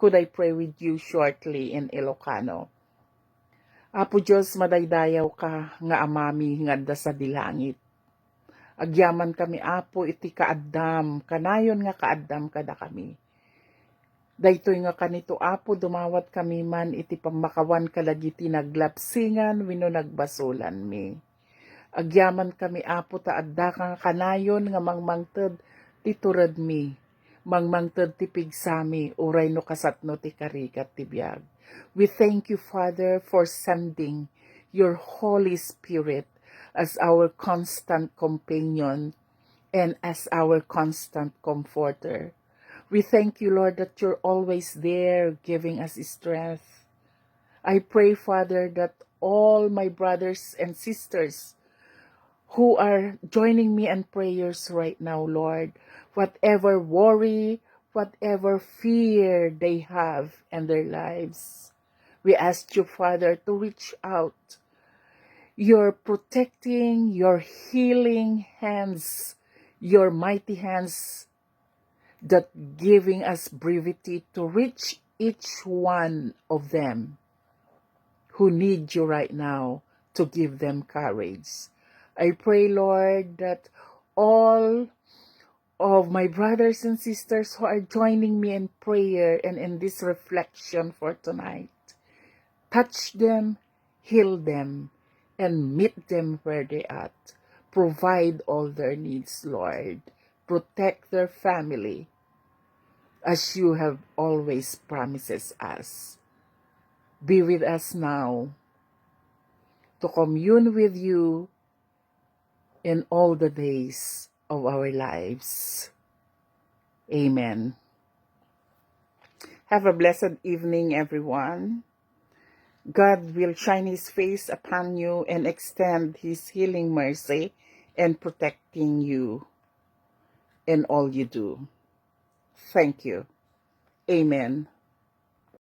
could I pray with you shortly in Ilocano? Apo Diyos, madaydayaw ka nga amami nga sa dilangit. Agyaman kami, Apo, iti kaaddam, kanayon nga kaaddam kada kami. Daytoy nga kanito, Apo, dumawat kami man iti pamakawan kalagiti naglapsingan wino nagbasulan mi. Agyaman kami, Apo, taadda nga kanayon nga mangmangted ti turad mi. Mangmangted ti pigsami, uray no kasatno ti karikat ti biag. We thank you, Father, for sending your Holy Spirit as our constant companion and as our constant comforter. We thank you, Lord, that you're always there giving us strength. I pray, Father, that all my brothers and sisters who are joining me in prayers right now, Lord, whatever worry, whatever fear they have in their lives, we ask you, Father, to reach out your protecting, your healing hands, your mighty hands that giving us brevity to reach each one of them who need you right now to give them courage. I pray, Lord, that all of my brothers and sisters who are joining me in prayer and in this reflection for tonight, touch them, heal them, and meet them where they at. Provide all their needs, Lord. Protect their family as you have always promised us. Be with us now to commune with you in all the days of our lives. Amen. Have a blessed evening, everyone. God will shine His face upon you and extend His healing mercy and protecting you in all you do. Thank you. Amen.